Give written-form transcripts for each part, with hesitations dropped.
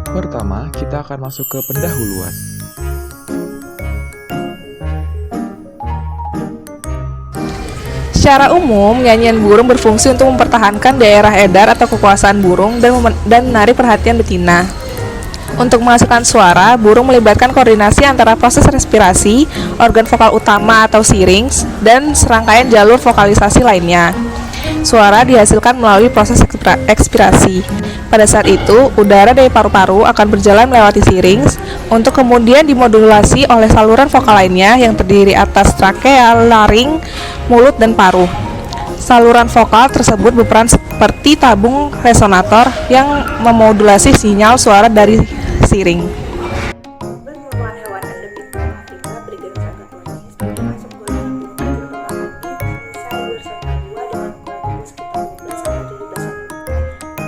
Pertama, kita akan masuk ke pendahuluan. Secara umum, nyanyian burung berfungsi untuk mempertahankan daerah edar atau kekuasaan burung dan menarik perhatian betina. Untuk menghasilkan suara, burung melibatkan koordinasi antara proses respirasi, organ vokal utama atau syrinx, dan serangkaian jalur vokalisasi lainnya. Suara dihasilkan melalui proses ekspirasi. Pada saat itu, udara dari paru-paru akan berjalan melewati syrinx untuk kemudian dimodulasi oleh saluran vokal lainnya yang terdiri atas trakea, laring, mulut, dan paruh. Saluran vokal tersebut berperan seperti tabung resonator yang memodulasi sinyal suara dari syrinx. Merupakan hewan endemik Afrika bergaris agak kronis, termasuk golongan burung berkembang aktif, bisa bersama dua dengan ukuran tubuh sekitar 12 sampai 15 cm,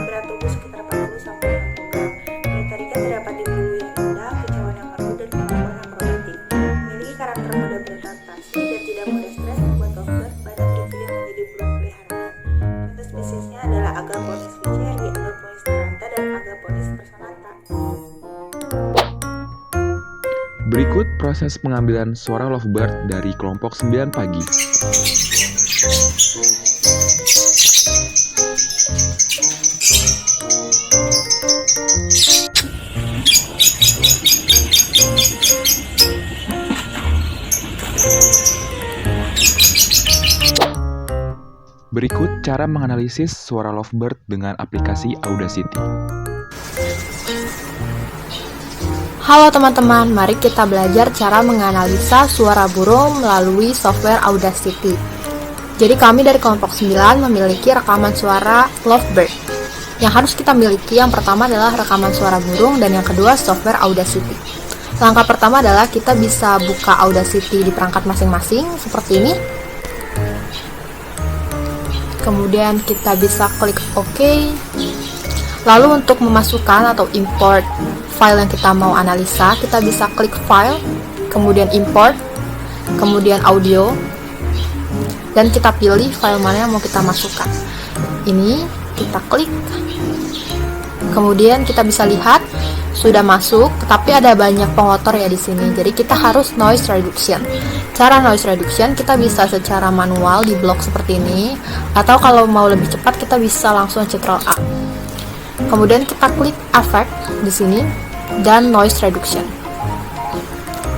berat tubuh sekitar 40 sampai 60 gram. Metallica terdapat di bulu yang indah, kicauan yang merdu, dan kemampuan yang romantik. Memiliki karakter mudah beradaptasi dan tidak mudah stres, membuat lovebird banyak dipilih menjadi burung peliharaan. Contoh spesiesnya adalah Agapornis vicheri, Agapornis taranta, dan Agapornis personata. Berikut proses pengambilan suara lovebird dari kelompok 9 pagi. Berikut cara menganalisis suara lovebird dengan aplikasi Audacity. Halo teman-teman, mari kita belajar cara menganalisa suara burung melalui software Audacity. Jadi kami dari kelompok 9 memiliki rekaman suara lovebird. Yang harus kita miliki yang pertama adalah rekaman suara burung dan yang kedua software Audacity. Langkah pertama adalah kita bisa buka Audacity di perangkat masing-masing seperti ini. Kemudian kita bisa klik OK. Lalu untuk memasukkan atau import file yang kita mau analisa, kita bisa klik File, kemudian Import, kemudian Audio, dan kita pilih file mana yang mau kita masukkan. Ini kita klik, kemudian kita bisa lihat sudah masuk, tetapi ada banyak pengotor ya di sini. Jadi kita harus noise reduction. Cara noise reduction kita bisa secara manual di blok seperti ini, atau kalau mau lebih cepat kita bisa langsung Ctrl A. Kemudian kita klik Effect di sini dan Noise Reduction.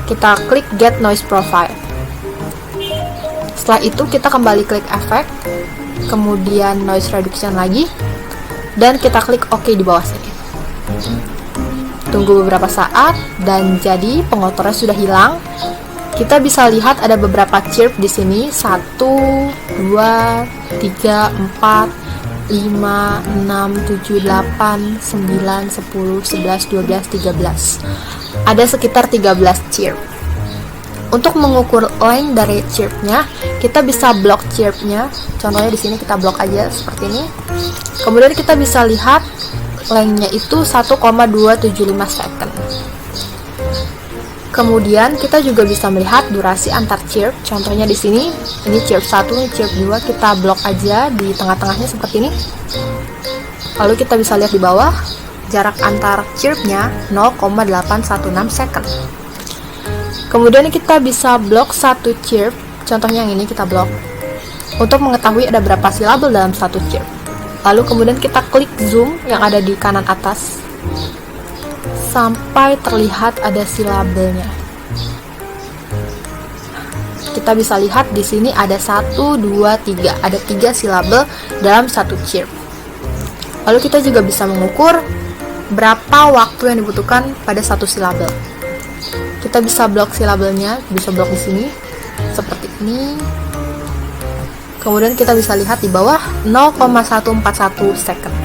Kita klik Get Noise Profile. Setelah itu kita kembali klik Effect, kemudian Noise Reduction lagi, dan kita klik OK di bawah sini. Tunggu beberapa saat dan jadi pengotornya sudah hilang. Kita bisa lihat ada beberapa chirp di sini, 1, 2, 3, 4, 5, 6, 7, 8, 9, 10, 11, 12, 13. Ada sekitar 13 chirp. Untuk mengukur length dari chirpnya, kita bisa blok chirpnya. Contohnya di sini kita blok aja seperti ini. Kemudian kita bisa lihat lengthnya itu 1,275 second. Kemudian kita juga bisa melihat durasi antar chirp. Contohnya di sini, ini chirp 1, ini chirp 2, kita blok aja di tengah-tengahnya seperti ini. Lalu kita bisa lihat di bawah, jarak antar chirpnya 0,816 second. Kemudian kita bisa blok satu chirp, contohnya yang ini kita blok, untuk mengetahui ada berapa silabel dalam satu chirp. Lalu kemudian kita klik zoom yang ada di kanan atas, sampai terlihat ada silabelnya. Kita bisa lihat di sini ada 1, 2, 3, ada 3 silabel dalam satu chirp. Lalu kita juga bisa mengukur berapa waktu yang dibutuhkan pada satu silabel. Kita bisa blok silabelnya, bisa blok di sini seperti ini. Kemudian kita bisa lihat di bawah 0,141 second.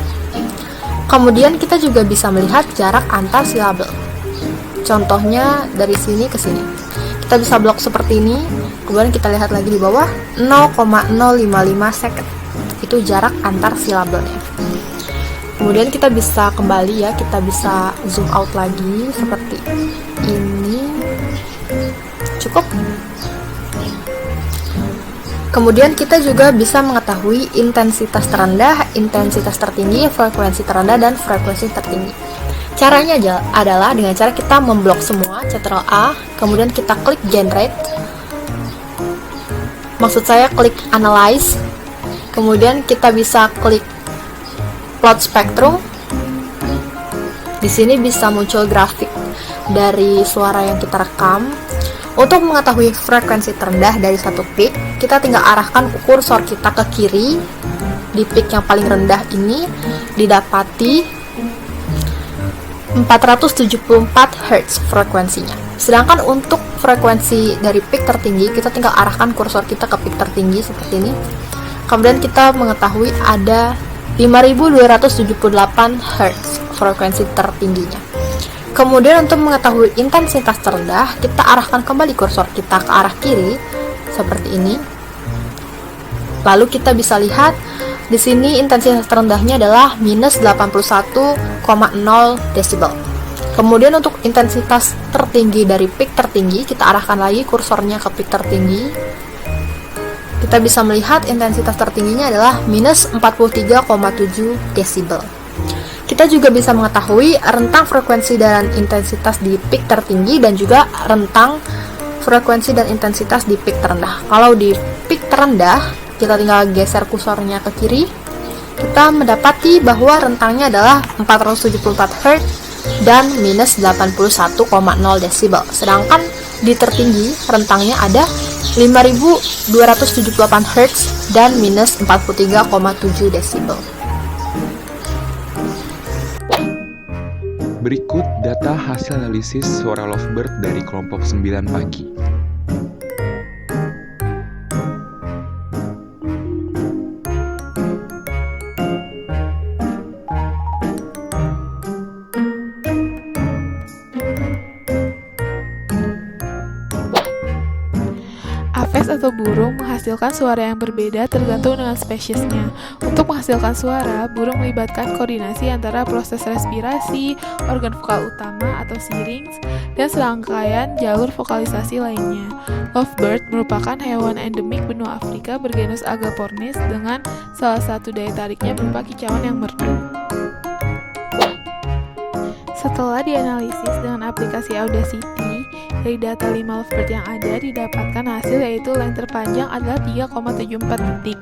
Kemudian kita juga bisa melihat jarak antar silabel. Contohnya dari sini ke sini. Kita bisa blok seperti ini, kemudian kita lihat lagi di bawah 0,055 second. Itu jarak antar silabelnya. Kemudian kita bisa kembali ya, kita bisa zoom out lagi seperti ini. Cukup. Kemudian kita juga bisa mengetahui intensitas terendah, intensitas tertinggi, frekuensi terendah, dan frekuensi tertinggi. Caranya adalah dengan cara kita memblok semua, Ctrl A, kemudian kita klik generate. Maksud saya klik analyze. Kemudian kita bisa klik plot spectrum. Di sini bisa muncul grafik dari suara yang kita rekam. Untuk mengetahui frekuensi terendah dari satu peak, kita tinggal arahkan kursor kita ke kiri. Di peak yang paling rendah ini didapati 474 Hz frekuensinya. Sedangkan untuk frekuensi dari peak tertinggi, kita tinggal arahkan kursor kita ke peak tertinggi seperti ini. Kemudian kita mengetahui ada 5278 Hz frekuensi tertingginya. Kemudian untuk mengetahui intensitas terendah, kita arahkan kembali kursor kita ke arah kiri seperti ini. Lalu kita bisa lihat di sini intensitas terendahnya adalah minus 81,0 desibel. Kemudian untuk intensitas tertinggi dari peak tertinggi, kita arahkan lagi kursornya ke peak tertinggi. Kita bisa melihat intensitas tertingginya adalah minus 43,7 desibel. Kita juga bisa mengetahui rentang frekuensi dan intensitas di peak tertinggi dan juga rentang frekuensi dan intensitas di peak terendah. Kalau di peak terendah, kita tinggal geser kursornya ke kiri, kita mendapati bahwa rentangnya adalah 474 Hz dan minus 81,0 desibel. Sedangkan di tertinggi, rentangnya ada 5278 Hz dan minus 43,7 desibel. Berikut data hasil analisis suara lovebird dari kelompok 9 pagi. Aves atau burung menghasilkan suara yang berbeda tergantung dengan spesiesnya. Untuk menghasilkan suara, burung melibatkan koordinasi antara proses respirasi, organ vokal utama atau syrinx, dan serangkaian jalur vokalisasi lainnya. Lovebird merupakan hewan endemik benua Afrika bergenus Agapornis dengan salah satu daya tariknya berupa kicauan yang merdu. Setelah dianalisis dengan aplikasi Audacity, dari data 5 lovebird yang ada didapatkan hasil yaitu length terpanjang adalah 3,74 detik,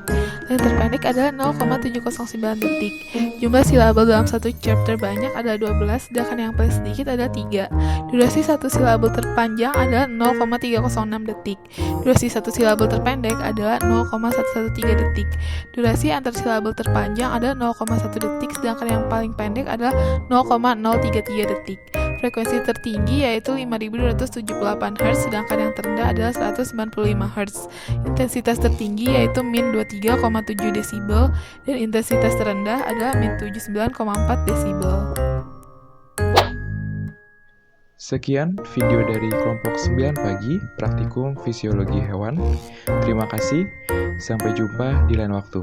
length terpendek adalah 0,709 detik. Jumlah silabel dalam satu chirp terbanyak adalah 12, sedangkan yang paling sedikit adalah 3. Durasi satu silabel terpanjang adalah 0,306 detik. Durasi satu silabel terpendek adalah 0,113 detik. Durasi antar silabel terpanjang adalah 0,1 detik, sedangkan yang paling pendek adalah 0,033 detik. Frekuensi tertinggi yaitu 5278 Hz, sedangkan yang terendah adalah 195 Hz. Intensitas tertinggi yaitu min 23,7 desibel dan intensitas terendah adalah min 79,4 desibel. Sekian video dari kelompok 9 pagi, praktikum fisiologi hewan. Terima kasih, sampai jumpa di lain waktu.